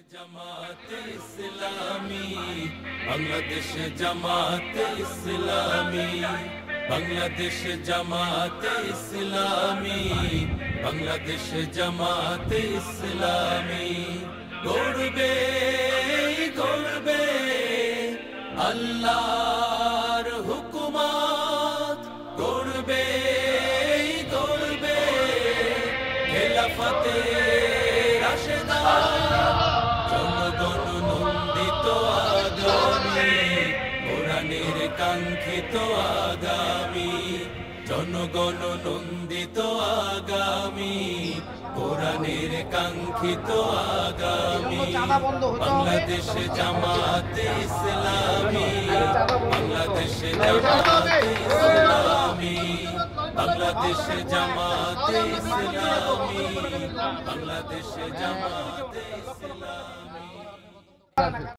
জামাতে ইসলামী, বাংলাদেশ জামাতে ইসলামী, বাংলাদেশ জামাতে ইসলামী, বাংলাদেশ জামাতে ইসলামী। গড়বে গড়বে আল্লাহর হুকুমত, গড়বে গড়বে খেলাফতে রাশেদা। জনগণ নন্দিত আগামী, কোরআনের কাঙ্ক্ষিত আগামী। জনগণ নন্দিত আগামী, কোরআনের কাঙ্ক্ষিত আগামী। বাংলাদেশ জামাতে ইসলামী, বাংলাদেশ জামাতে ইসলামী, বাংলাদেশ জামাতে ইসলামী, বাংলাদেশ জামাতে ইসলামী।